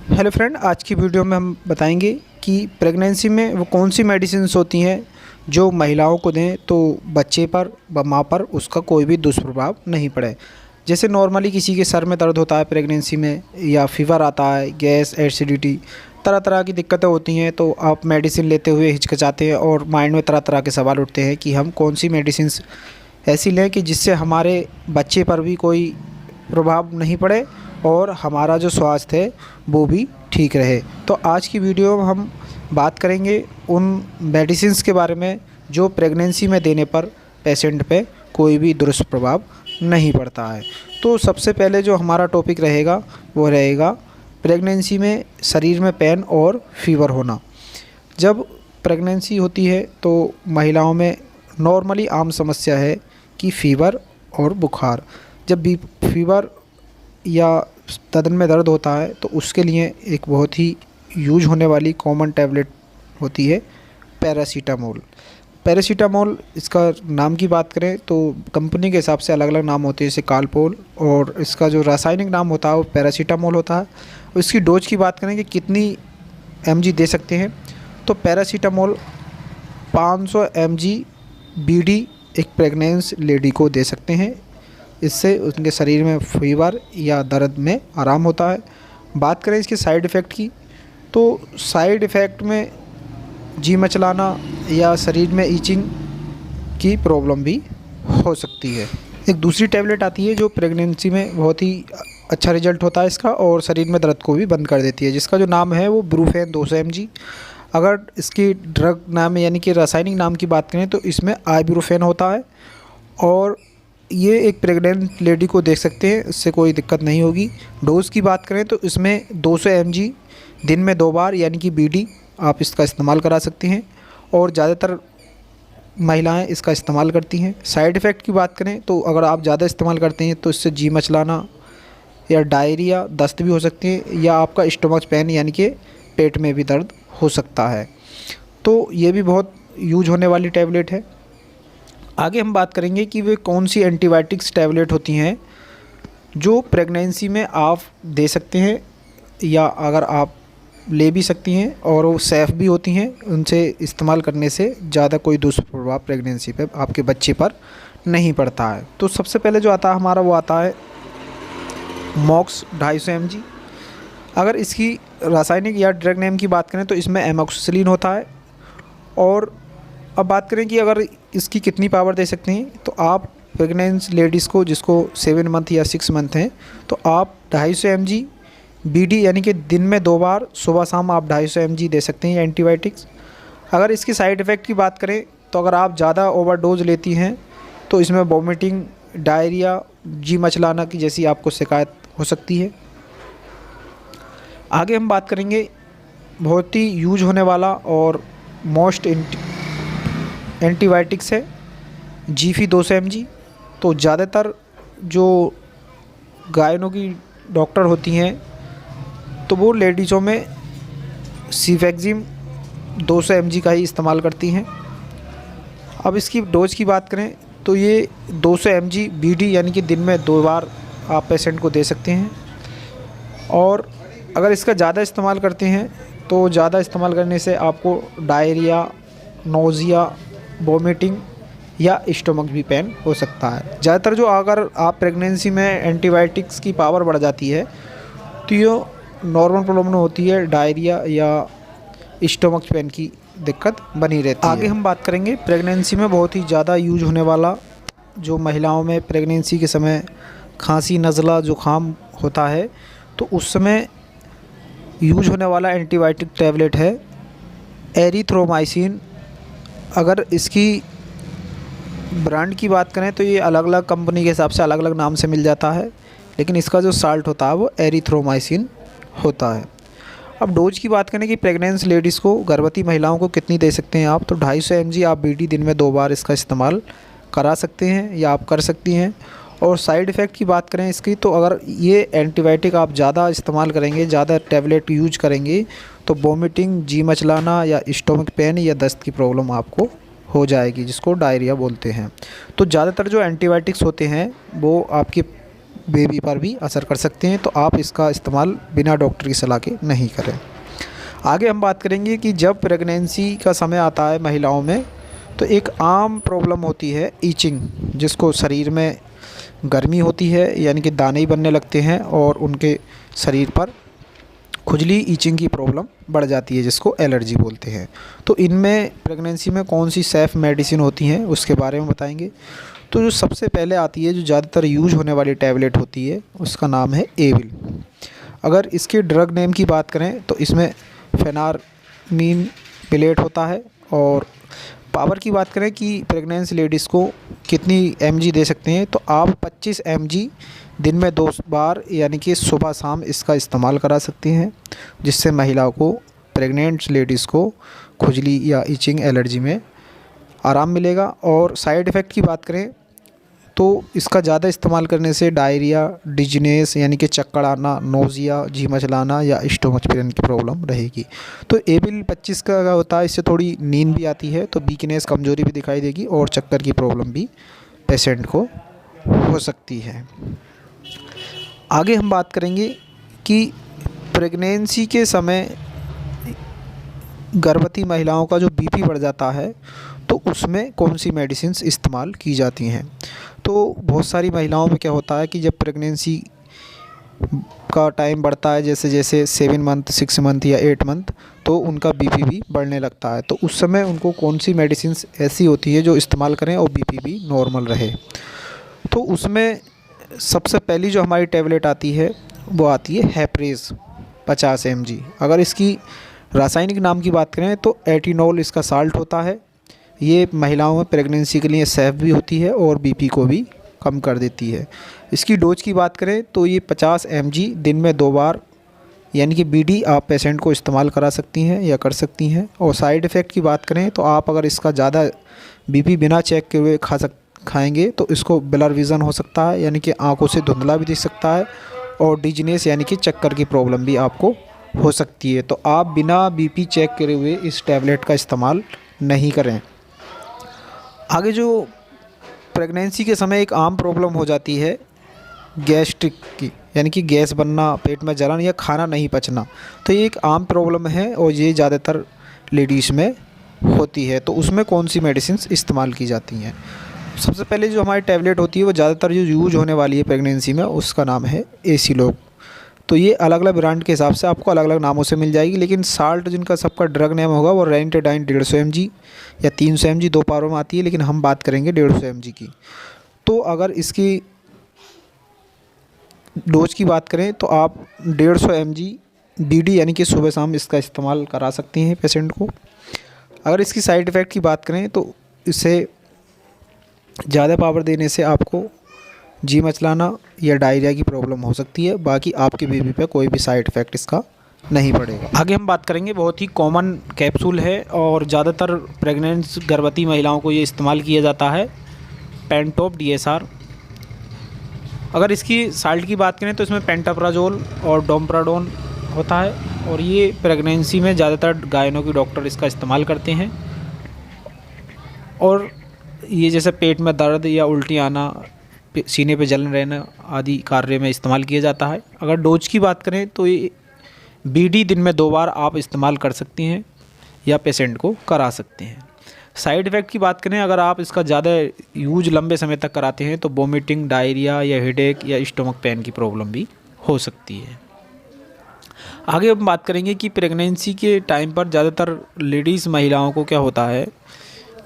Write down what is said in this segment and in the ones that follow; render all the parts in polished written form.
Hello friend, आज की video में हम बताएंगे कि प्रेगनेंसी में वो कौन सी मेडिसिन्स होती हैं जो महिलाओं को दें तो बच्चे पर व माँ पर उसका कोई भी दुष्प्रभाव नहीं पड़े। जैसे नॉर्मली किसी के सर में दर्द होता है प्रेगनेंसी में, या फीवर आता है, गैस, एसिडिटी, तरह तरह की दिक्कतें होती हैं, तो आप मेडिसिन लेते हुए हिचकिचाते हैं और माइंड में तरह तरह के सवाल उठते हैं कि हम कौन सी मेडिसिन्स ऐसी लें कि जिससे हमारे बच्चे पर भी कोई प्रभाव नहीं पड़े और हमारा जो स्वास्थ्य है वो भी ठीक रहे। तो आज की वीडियो में हम बात करेंगे उन मेडिसिन्स के बारे में जो प्रेगनेंसी में देने पर पेशेंट पे कोई भी दुष्प्रभाव नहीं पड़ता है। तो सबसे पहले जो हमारा टॉपिक रहेगा वो रहेगा प्रेगनेंसी में शरीर में पेन और फीवर होना। जब प्रेगनेंसी होती है तो महिलाओं में नॉर्मली आम समस्या है कि फ़ीवर और बुखार। जब भी फीवर या बदन में दर्द होता है तो उसके लिए एक बहुत ही यूज होने वाली कॉमन टैबलेट होती है पैरासीटामोल। पैरासीटामोल, इसका नाम की बात करें तो कंपनी के हिसाब से अलग अलग नाम होते हैं, जैसे कालपोल, और इसका जो रासायनिक नाम होता है वो पैरासीटामोल होता है। और इसकी डोज की बात करें कि कितनी mg दे सकते हैं, तो पैरासीटामोल 500 mg BD एक प्रेग्नेंट लेडी को दे सकते हैं। इससे उनके शरीर में फीवर या दर्द में आराम होता है। बात करें इसके साइड इफ़ेक्ट की, तो साइड इफ़ेक्ट में जी मचलाना या शरीर में ईचिंग की प्रॉब्लम भी हो सकती है। एक दूसरी टैबलेट आती है जो प्रेगनेंसी में बहुत ही अच्छा रिजल्ट होता है इसका, और शरीर में दर्द को भी बंद कर देती है, जिसका जो नाम है वो ब्रूफेन 200 mg। अगर इसकी ड्रग नाम यानी कि रासायनिक नाम की बात करें तो इसमें आइब्रूफेन होता है, और ये एक प्रेग्नेंट लेडी को दे सकते हैं, इससे कोई दिक्कत नहीं होगी। डोज़ की बात करें तो इसमें 200 mg दिन में 2 बार यानी कि BD आप इसका इस्तेमाल करा सकती हैं, और ज़्यादातर महिलाएं इसका इस्तेमाल करती हैं। साइड इफ़ेक्ट की बात करें तो अगर आप ज़्यादा इस्तेमाल करते हैं तो इससे जी मचलाना या डायरिया, दस्त भी हो सकती है, या आपका स्टमक पेन यानी कि पेट में भी दर्द हो सकता है। तो ये भी बहुत यूज होने वाली टैबलेट है। आगे हम बात करेंगे कि वे कौन सी एंटीबायोटिक्स टैबलेट होती हैं जो प्रेगनेंसी में आप दे सकते हैं, या अगर आप ले भी सकती हैं और वो सेफ़ भी होती हैं। उनसे इस्तेमाल करने से ज़्यादा कोई दुष्प्रभाव प्रेगनेंसी पे आपके बच्चे पर नहीं पड़ता है। तो सबसे पहले जो आता है हमारा वो आता है मॉक्स 250 mg। अगर इसकी रासायनिक या ड्रग नेम की बात करें तो इसमें एमोक्सिसिलिन होता है। और अब बात करें कि अगर इसकी कितनी पावर दे सकते हैं, तो आप प्रेग्नेंट लेडीज़ को जिसको 7 मंथ या 6 मंथ हैं तो आप 250 mg BD यानी कि दिन में 2 बार सुबह शाम आप 250 mg दे सकते हैं एंटीबायोटिक्स। अगर इसकी साइड इफ़ेक्ट की बात करें तो अगर आप ज़्यादा ओवरडोज लेती हैं तो इसमें वॉमिटिंग, डायरिया, जी मचलाना की जैसी आपको शिकायत हो सकती है। आगे हम बात करेंगे बहुत ही यूज होने वाला और मोस्ट एंटीबायोटिक्स है जीफी 200 mg। तो ज़्यादातर जो गायनों की डॉक्टर होती हैं तो वो लेडीज़ों में सीफेक्जिम 200 mg का ही इस्तेमाल करती हैं। अब इसकी डोज की बात करें तो ये 200 mg BD यानी कि दिन में 2 बार आप पेशेंट को दे सकते हैं। और अगर इसका ज़्यादा इस्तेमाल करते हैं तो ज़्यादा इस्तेमाल करने से आपको डायरिया, नोज़िया, वॉमिटिंग या स्टमक भी पेन हो सकता है। ज़्यादातर जो अगर आप प्रेगनेंसी में एंटीबायोटिक्स की पावर बढ़ जाती है तो ये नॉर्मल प्रॉब्लम होती है, डायरिया या स्टमक पेन की दिक्कत बनी रहती है। आगे हम बात करेंगे प्रेगनेंसी में बहुत ही ज़्यादा यूज होने वाला, जो महिलाओं में प्रेगनेंसी के समय खांसी, नज़ला, ज़ुकाम होता है तो उस समय यूज होने वाला एंटीबायोटिक टैबलेट है एरिथ्रोमाइसिन। अगर इसकी ब्रांड की बात करें तो ये अलग अलग कंपनी के हिसाब से अलग अलग नाम से मिल जाता है, लेकिन इसका जो साल्ट होता है वो एरिथ्रोमाइसिन होता है। अब डोज की बात करें कि प्रेग्नेंट लेडीज़ को, गर्भवती महिलाओं को कितनी दे सकते हैं आप, तो 250 mg आप BD दिन में 2 बार इसका इस्तेमाल करा सकते हैं या आप कर सकती हैं। और साइड इफ़ेक्ट की बात करें इसकी, तो अगर ये एंटीबायोटिक आप ज़्यादा इस्तेमाल करेंगे, ज़्यादा टैबलेट यूज करेंगे तो वॉमिटिंग, जी मचलाना या स्टमक पेन या दस्त की प्रॉब्लम आपको हो जाएगी, जिसको डायरिया बोलते हैं। तो ज़्यादातर जो एंटीबायोटिक्स होते हैं वो आपके बेबी पर भी असर कर सकते हैं, तो आप इसका इस्तेमाल बिना डॉक्टर की सलाह के नहीं करें। आगे हम बात करेंगे कि जब प्रेगनेंसी का समय आता है महिलाओं में, तो एक आम प्रॉब्लम होती है ईचिंग, जिसको शरीर में गर्मी होती है, यानी कि दाने ही बनने लगते हैं और उनके शरीर पर खुजली ईचिंग की प्रॉब्लम बढ़ जाती है, जिसको एलर्जी बोलते हैं। तो इनमें प्रेगनेंसी में कौन सी सेफ़ मेडिसिन होती हैं उसके बारे में बताएंगे। तो जो सबसे पहले आती है, जो ज़्यादातर यूज होने वाली टैबलेट होती है, उसका नाम है एविल। अगर इसके ड्रग नेम की बात करें तो इसमें फेनार्मीन पिलेट होता है। और पावर की बात करें कि प्रेग्नेंट लेडीज़ को कितनी mg दे सकते हैं, तो आप 25 mg दिन में 2 बार यानी कि सुबह शाम इसका इस्तेमाल करा सकते हैं, जिससे महिलाओं को, प्रेग्नेंट लेडीज़ को खुजली या इचिंग एलर्जी में आराम मिलेगा। और साइड इफ़ेक्ट की बात करें तो इसका ज़्यादा इस्तेमाल करने से डायरिया, डिजीनेस यानी कि चक्कर आना, नोज़िया, जी मचलाना या स्टोमच पेन की प्रॉब्लम रहेगी। तो एविल 25 का होता है, इससे थोड़ी नींद भी आती है, तो वीकनेस, कमज़ोरी भी दिखाई देगी और चक्कर की प्रॉब्लम भी पेशेंट को हो सकती है। आगे हम बात करेंगे कि प्रेगनेंसी के समय गर्भवती महिलाओं का जो बीपी बढ़ जाता है, तो उसमें कौन सी मेडिसिन्स इस्तेमाल की जाती हैं। तो बहुत सारी महिलाओं में क्या होता है कि जब प्रेगनेंसी का टाइम बढ़ता है, जैसे जैसे 7 मंथ, 6 मंथ या 8 मंथ, तो उनका बीपी भी बढ़ने लगता है। तो उस समय उनको कौन सी मेडिसिन्स ऐसी होती है जो इस्तेमाल करें और बीपी भी नॉर्मल रहे। तो उसमें सबसे पहली जो हमारी टैबलेट आती है वो आती है हैप्रेज 50 mg। अगर इसकी रासायनिक नाम की बात करें तो एटिनॉल इसका साल्ट होता है। ये महिलाओं में प्रेगनेंसी के लिए सेफ़ भी होती है और बीपी को भी कम कर देती है। इसकी डोज की बात करें तो ये 50 mg दिन में 2 बार यानी कि बीडी आप पेशेंट को इस्तेमाल करा सकती हैं या कर सकती हैं। और साइड इफ़ेक्ट की बात करें तो आप अगर इसका ज़्यादा बीपी बिना चेक किए हुए खाएंगे तो इसको ब्लर विज़न हो सकता है, यानी कि आंखों से धुंधला भी दिख सकता है, और डिजीनेस यानी कि चक्कर की प्रॉब्लम भी आपको हो सकती है। तो आप बिना बीपी चेक करे हुए इस टैबलेट का इस्तेमाल नहीं करें। आगे जो प्रेगनेंसी के समय एक आम प्रॉब्लम हो जाती है गैस्ट्रिक की, यानी कि गैस बनना, पेट में जलन या खाना नहीं पचना, तो ये एक आम प्रॉब्लम है और ये ज़्यादातर लेडीज़ में होती है। तो उसमें कौन सी मेडिसिन्स इस्तेमाल की जाती हैं। सबसे पहले जो हमारी टैबलेट होती है वो ज़्यादातर जो यूज होने वाली है प्रेगनेंसी में, उसका नाम है एसिलोक। तो ये अलग अलग ब्रांड के हिसाब से आपको अलग अलग नामों से मिल जाएगी, लेकिन साल्ट जिनका सबका ड्रग नेम होगा वो रेंटाडाइन 150 mg या 300 mg 2 पारों में आती है, लेकिन हम बात करेंगे 150 mg की। तो अगर इसकी डोज की बात करें तो आप 150 mg बीडी यानी कि सुबह शाम इसका इस्तेमाल करा सकते हैं पेशेंट को। अगर इसकी साइड इफ़ेक्ट की बात करें तो इससे ज़्यादा पावर देने से आपको जी मचलाना या डायरिया की प्रॉब्लम हो सकती है, बाकी आपके बेबी पे कोई भी साइड इफ़ेक्ट इसका नहीं पड़ेगा। आगे हम बात करेंगे, बहुत ही कॉमन कैप्सूल है और ज़्यादातर प्रेग्नेंट गर्भवती महिलाओं को ये इस्तेमाल किया जाता है, पेंटॉप DSR। अगर इसकी साल्ट की बात करें तो इसमें पेंटाप्राजोल और डोम्प्राडोन होता है, और ये प्रेगनेंसी में ज़्यादातर गायनों के डॉक्टर इसका इस्तेमाल करते हैं। और ये जैसे पेट में दर्द या उल्टी आना, सीने पे जलन रहना आदि कार्य में इस्तेमाल किया जाता है। अगर डोज की बात करें तो ये बीडी दिन में 2 बार आप इस्तेमाल कर सकती हैं या पेशेंट को करा सकते हैं। साइड इफ़ेक्ट की बात करें, अगर आप इसका ज़्यादा यूज लंबे समय तक कराते हैं तो वोमिटिंग, डायरिया या हेडेक या स्टमक पेन की प्रॉब्लम भी हो सकती है। आगे हम बात करेंगे कि प्रेगनेंसी के टाइम पर ज़्यादातर लेडीज़ महिलाओं को क्या होता है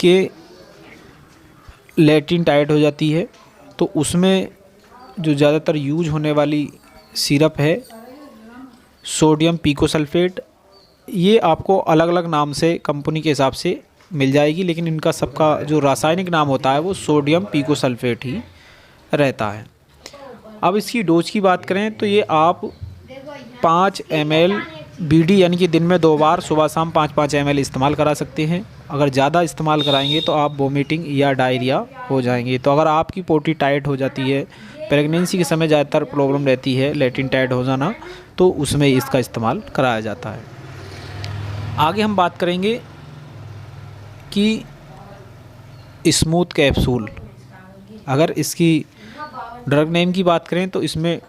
कि लैट्रिन टाइट हो जाती है, तो उसमें जो ज़्यादातर यूज होने वाली सिरप है सोडियम पिकोसल्फेट। ये आपको अलग अलग नाम से कंपनी के हिसाब से मिल जाएगी, लेकिन इनका सबका जो रासायनिक नाम होता है वो सोडियम पिकोसल्फेट ही रहता है। अब इसकी डोज की बात करें तो ये आप 5 ml बीडी यानी कि दिन में 2 बार सुबह शाम 5-5 ml इस्तेमाल करा सकते हैं। अगर ज़्यादा इस्तेमाल कराएंगे तो आप वोमिटिंग या डायरिया हो जाएंगे। तो अगर आपकी पोटी टाइट हो जाती है, प्रेगनेंसी के समय ज़्यादातर प्रॉब्लम रहती है लैट्रिन टाइट हो जाना, तो उसमें इसका इस्तेमाल कराया जाता है। आगे हम बात करेंगे कि स्मूथ कैप्सूल। अगर इसकी ड्रग नेम की बात करें तो इसमें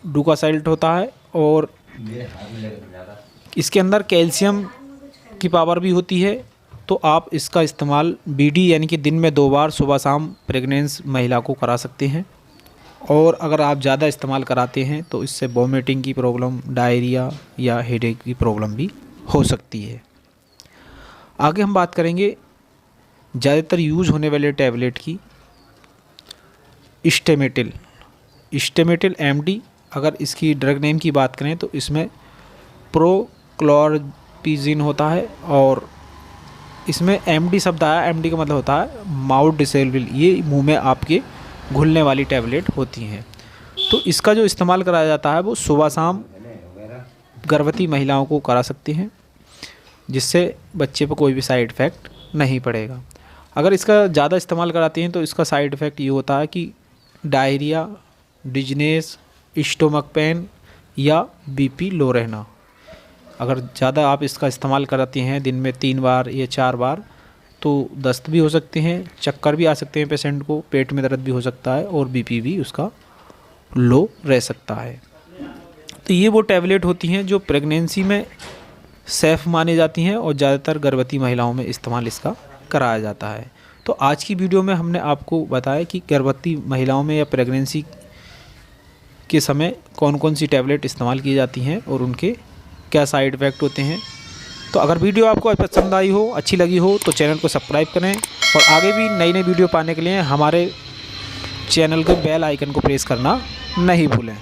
डूकासाइल्ट होता है और इसके अंदर कैल्शियम की पावर भी होती है। तो आप इसका इस्तेमाल बीडी यानी कि दिन में 2 बार सुबह शाम प्रेग्नेंस महिला को करा सकते हैं। और अगर आप ज़्यादा इस्तेमाल कराते हैं तो इससे वॉमिटिंग की प्रॉब्लम, डायरिया या हेडेक की प्रॉब्लम भी हो सकती है। आगे हम बात करेंगे ज़्यादातर यूज़ होने वाले टैबलेट की, स्टेमेटिल एमडी। अगर इसकी ड्रग नेम की बात करें तो इसमें प्रोक्लोरपिजिन होता है और इसमें एमडी शब्द आया। एमडी का मतलब होता है माउथ डिसेबल, ये मुंह में आपके घुलने वाली टैबलेट होती हैं। तो इसका जो इस्तेमाल कराया जाता है वो सुबह शाम गर्भवती महिलाओं को करा सकते हैं, जिससे बच्चे पर कोई भी साइड इफ़ेक्ट नहीं पड़ेगा। अगर इसका ज़्यादा इस्तेमाल कराते हैं तो इसका साइड इफ़ेक्ट ये होता है कि डायरिया, डिजनेस, स्टोमक पेन या बीपी लो रहना। अगर ज़्यादा आप इसका इस्तेमाल कराते हैं दिन में 3 बार या 4 बार तो दस्त भी हो सकते हैं, चक्कर भी आ सकते हैं पेशेंट को, पेट में दर्द भी हो सकता है और बीपी भी उसका लो रह सकता है। तो ये वो टैबलेट होती हैं जो प्रेगनेंसी में सेफ़ मानी जाती हैं और ज़्यादातर गर्भवती महिलाओं में इस्तेमाल इसका कराया जाता है। तो आज की वीडियो में हमने आपको बताया कि गर्भवती महिलाओं में या प्रेगनेंसी के समय कौन कौन सी टैबलेट इस्तेमाल की जाती हैं और उनके क्या साइड इफ़ेक्ट होते हैं। तो अगर वीडियो आपको पसंद आई हो, अच्छी लगी हो तो चैनल को सब्सक्राइब करें और आगे भी नई नई वीडियो पाने के लिए हमारे चैनल के बेल आइकन को प्रेस करना नहीं भूलें।